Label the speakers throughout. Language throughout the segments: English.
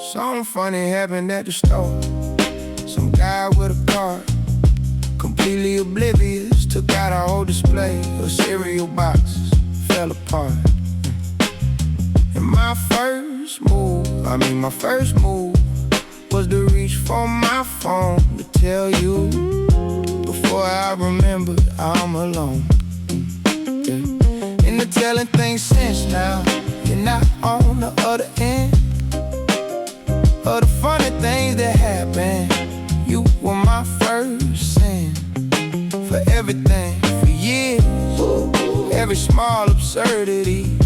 Speaker 1: Something funny happened at the store. Some guy with a card, completely oblivious, took out our whole display of cereal boxes, fell apart. And my first move was to reach for my phone to tell you, before I remembered I'm alone. In the telling things since now, you're not on the other end of the funny things that happen. You were my first sin for everything, for years, every small absurdity.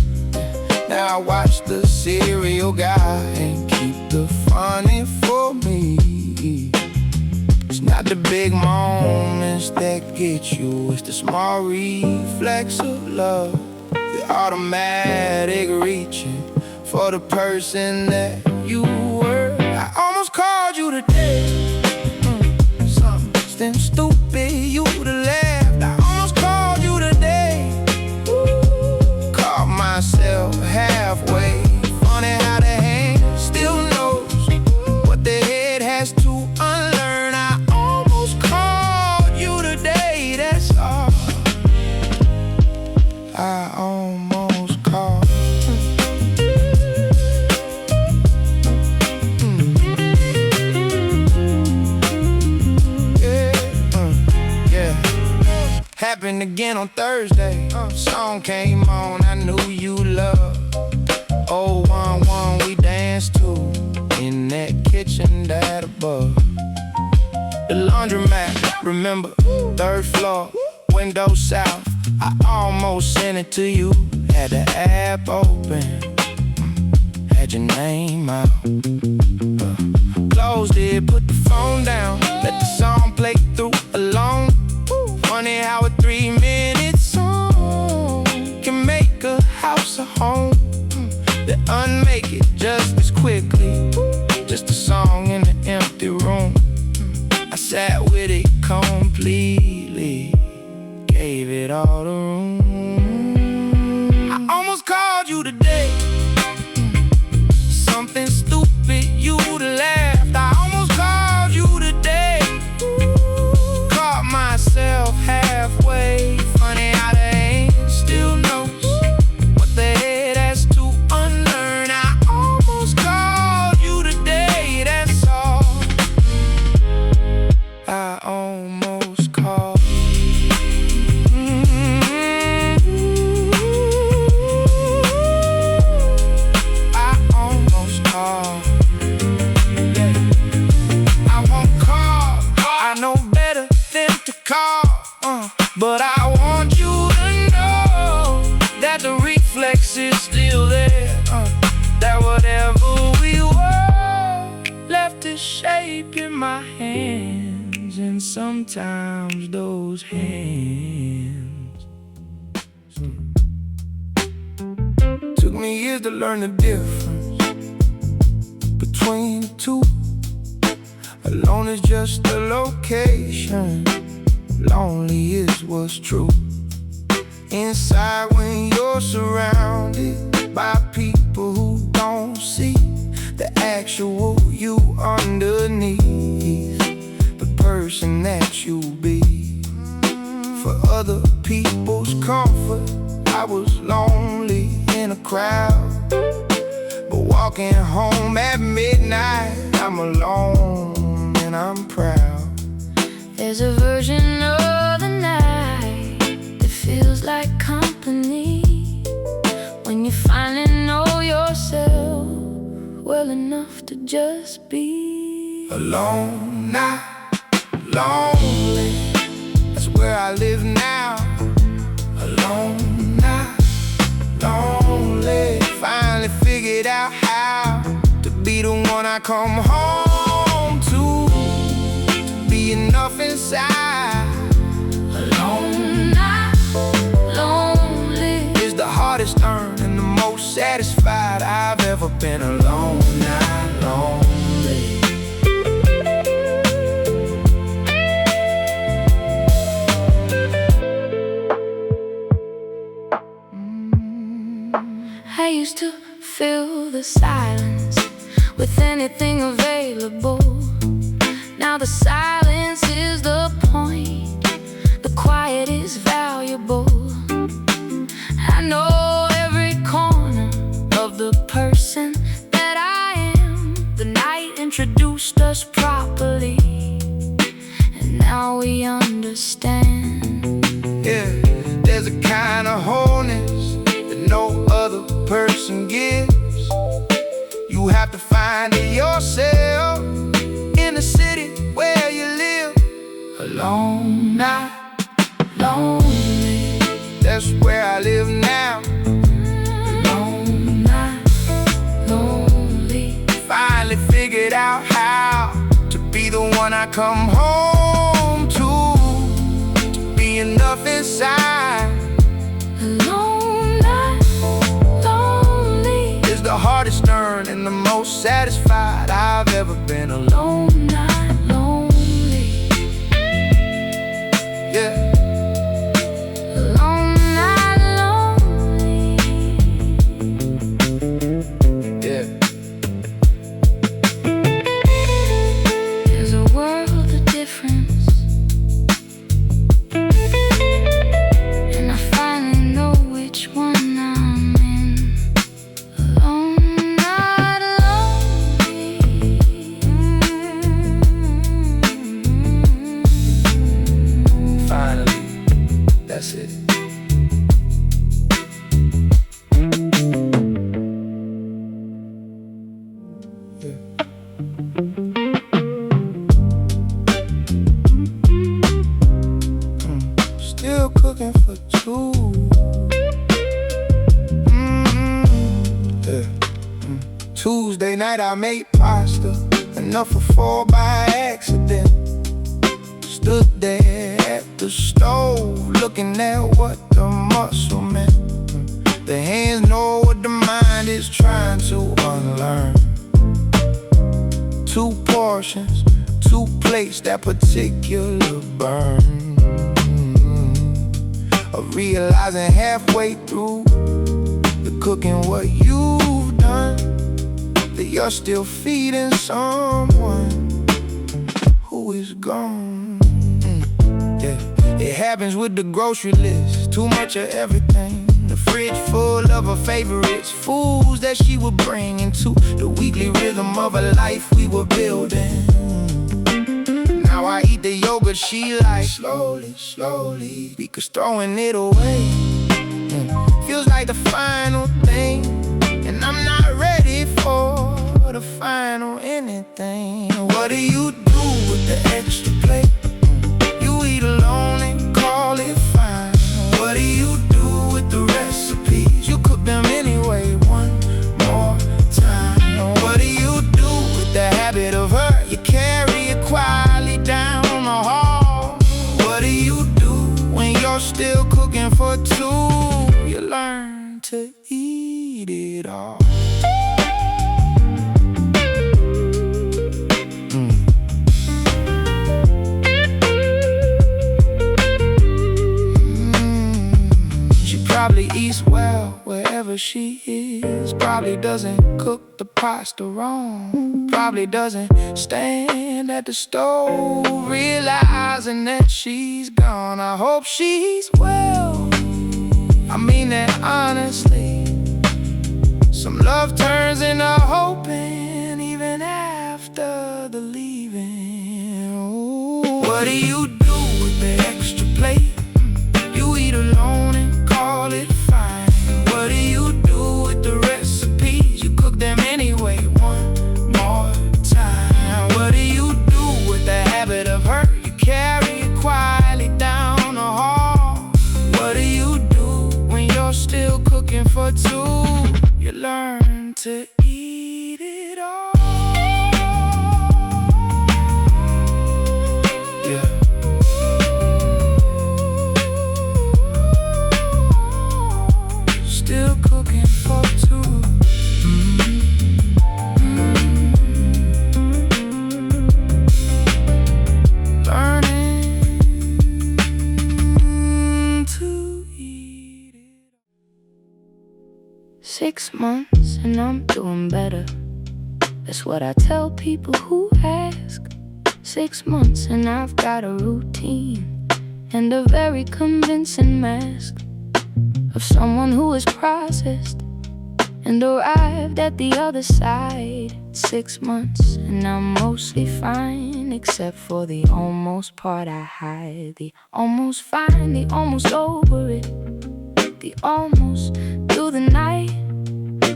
Speaker 1: Now I watch the cereal guy and keep the funny for me. It's not the big moments that get you, it's the small reflex of love, the automatic reaching for the person that you were. I almost called you today, something stupid you would've laughed. I almost called you today, caught myself halfway. Funny how the hand still knows what the head has to unlearn. I almost called you today, that's all. I almost called. Happened again on Thursday. Song came on I knew you loved. 011 we danced to in that kitchen that above. The laundromat, remember, third floor, window south. I almost sent it to you, had the app open, had your name out. Closed it, put the phone down, let the song play through alone. Funny how a 3-minute song can make a house a home, then unmake it just as quickly. Just a song in an empty room. I sat with it completely, gave it all the room. I almost called you today, something stupid you would've laughed. I almost called you today, caught myself halfway. Funny how the hand still knows what the head has to unlearn. I almost called you today, that's all. I almost called. I almost called. Yeah. I won't call, I know better than to call, but I want you to know that the reflex is still there, that whatever we were left a shape in my hands, and sometimes those hands took me years to learn the difference between the two. Alone is just a location, lonely is what's true. Inside when you're surrounded by people who don't see the actual you underneath, the person that you be. For other people's comfort, I was lonely in a crowd, but walking home at midnight, I'm alone and I'm proud.
Speaker 2: There's a version of the night that feels like company, when you finally know yourself well enough to just be
Speaker 1: alone, not lonely. That's where I live now. Alone, not lonely. Finally figured out how to be the one I come home to be enough inside.
Speaker 2: alone, not lonely.
Speaker 1: Is the hardest earned and the most satisfied I've ever been. Alone, not lonely.
Speaker 2: I used to fill the silence with anything available. Now the silence is the point, the quiet is valuable. I know every corner of the person that I am. The night introduced us properly, and now we understand.
Speaker 1: Yeah, there's a kind of wholeness that no other person gives. You have to find it yourself in the city where you live. Alone, not lonely. That's where I live now.
Speaker 2: Alone, not lonely.
Speaker 1: Finally figured out how to be the one I come home to be enough inside.
Speaker 2: Alone, not lonely.
Speaker 1: Is the hardest earned and the most satisfied I've ever been.
Speaker 2: Alone, not lonely.
Speaker 1: Yeah.
Speaker 2: Alone, not lonely.
Speaker 1: Yeah.
Speaker 2: There's a world of difference, and I finally know which one I'm in. Alone, not lonely.
Speaker 1: Finally, that's it. Still cooking for two. Yeah. Tuesday night I made pasta, enough for 4 by accident. Stood there at the stove, looking at what the muscle meant. The hands know what the mind is trying to unlearn. 2 portions, 2 plates, that particular burn. Of realizing halfway through the cooking what you've done, that you're still feeding someone who is gone. Yeah, it happens with the grocery list, too much of everything. The fridge full of her favorites, foods that she would bring into the weekly rhythm of a life we were building. Now I eat the yogurt she likes, slowly, slowly, because throwing it away feels like the final thing, and I'm not ready for the final anything. What do you do with the extra plate? You eat alone and call it fine. What do you do with the recipes? You cook them anyway, one more time. What do you do with the habit of her? You carry it quietly down the hall. What do you do when you're still cooking for 2? You learn to eat it all. Probably eats well wherever she is. Probably doesn't cook the pasta wrong. Probably doesn't stand at the stove realizing that she's gone. I hope she's well, I mean that honestly. Some love turns into hoping even after the leaving. Ooh. What do you do with the extra plate? You eat alone and call it fine. What do you do with the recipes? You cook them anyway, one more time. What do you do with the habit of her? You carry it quietly down the hall. What do you do when you're still cooking for 2? You learn to eat it all. Yeah. Still cooking for 2. Learning to eat it.
Speaker 2: 6 months and I'm doing better. That's what I tell people who ask. 6 months and I've got a routine and a very convincing mask of someone who is processed and arrived at the other side. 6 months and I'm mostly fine, except for the almost part I hide. The almost fine, the almost over it, the almost through the night,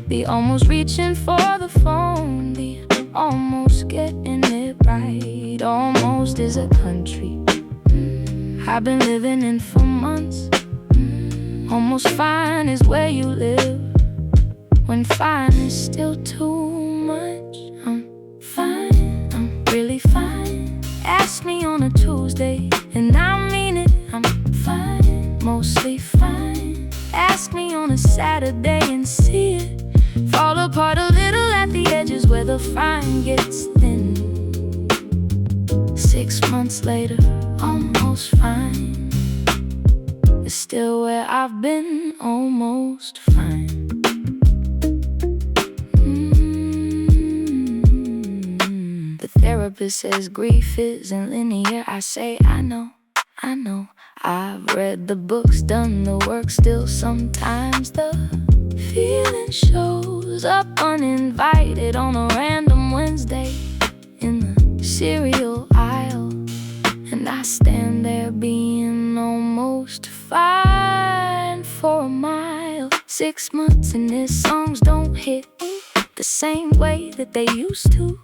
Speaker 2: the almost reaching for the phone, the almost getting it right. Almost is a country I've been living in for months. Almost fine is where you live, when fine is still too much. I'm fine, I'm really fine. Ask me on a Tuesday and I mean it, I'm fine, mostly fine. Ask me on a Saturday and see it fall apart a little at the edges where the fine gets thin. 6 months later, almost fine is still where I've been, almost fine. The therapist says grief isn't linear. I say I know. I've read the books, done the work, still sometimes the feeling shows up uninvited on a random Wednesday in the cereal aisle, and I stand there being almost fine for a mile. 6 months and these songs don't hit the same way that they used to.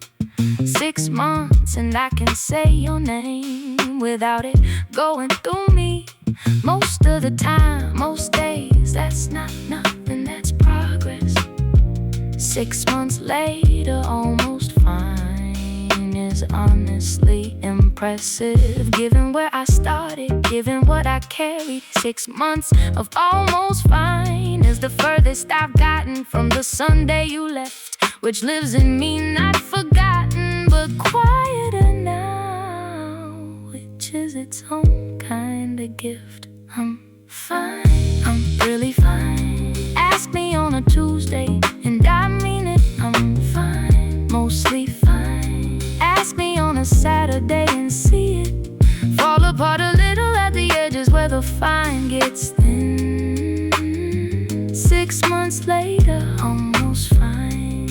Speaker 2: 6 months and I can say your name without it going through me. Most of the time, most days, that's not nothing, that's progress. 6 months later, almost fine is honestly impressive, given where I started, given what I carried. 6 months of almost fine is the furthest I've gotten from the Sunday you left, which lives in me, not forgotten, but quieter now, which is its own kind of gift. I'm fine, I'm really fine. Ask me on a Tuesday and I mean it, I'm fine, mostly fine. Ask me on a Saturday and see it fall apart a little at the edges where the fine gets thin. 6 months later, almost fine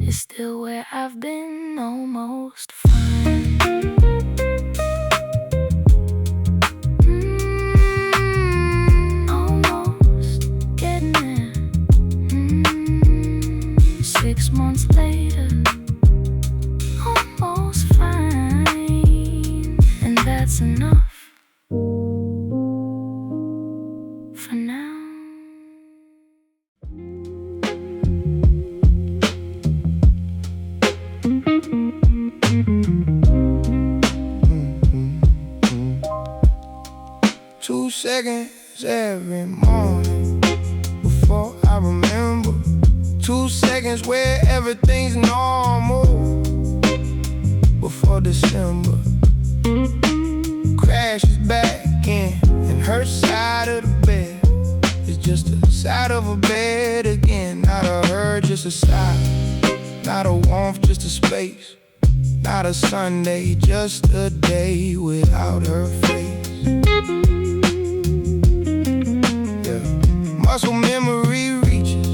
Speaker 2: is still where I've been, almost fine. Almost getting there. 6 months later, almost fine, and that's enough for now.
Speaker 1: Two seconds every morning before I remember. 2 seconds where everything's normal before December crashes back in, and her side of the bed is just a side of a bed again. Not a her, just a sigh. Not a warmth, just a space. Not a Sunday, just a day without her face. Yeah. Muscle memory reaches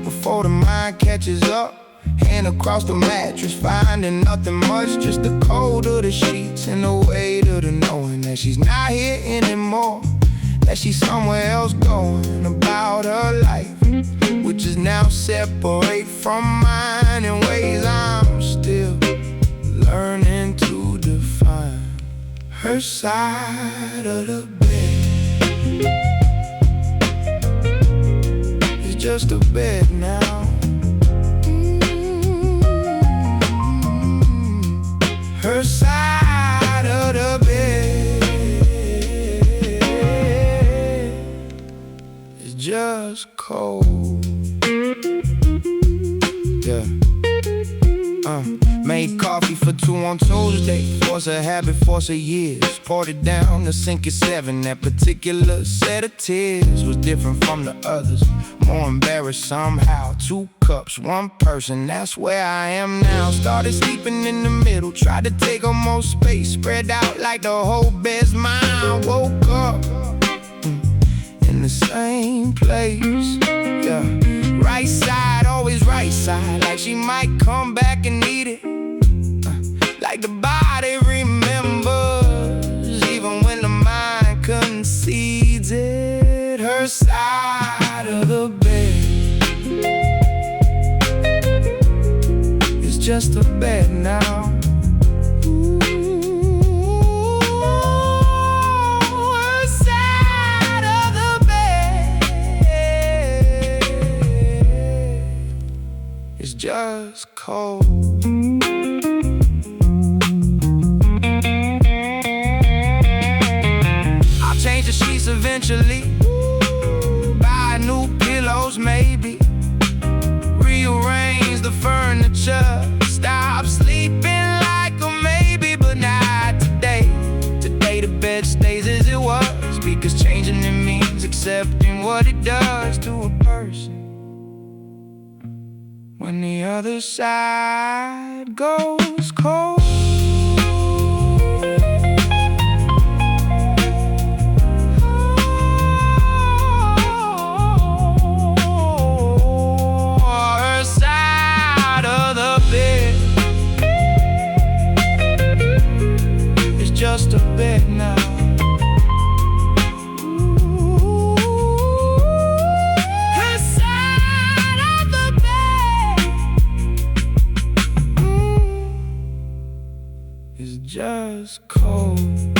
Speaker 1: before the mind catches up. Hand across the mattress, finding nothing much, just the cold of the sheets and the weight of the knowing that she's not here anymore, that she's somewhere else going about her life, which is now separate from mine in ways I'm still learning to define. Her side of the bed is just a bed now. Her side of the bed is just cold. Yeah. Made coffee for two on Tuesday. Force a habit, force of years. Poured it down to sink at 7. That particular set of tears was different from the others. More embarrassed somehow. 2 cups, 1 person, that's where I am now. Started sleeping in the middle. Tried to take up more space. Spread out like the whole bed's mine. Woke up in the same place. Yeah. Right side, always right side. Like she might come back and need it. Like the body remembers, even when the mind concedes it. Her side of the bed is just a bed now. Her side of the bed is just cold. Change the sheets eventually. Buy new pillows maybe. Rearrange the furniture. Stop sleeping like a maybe, but not today. Today the bed stays as it was, because changing it means accepting what it does to a person when the other side goes cold. Just a bed now. Her side of the bed is just cold.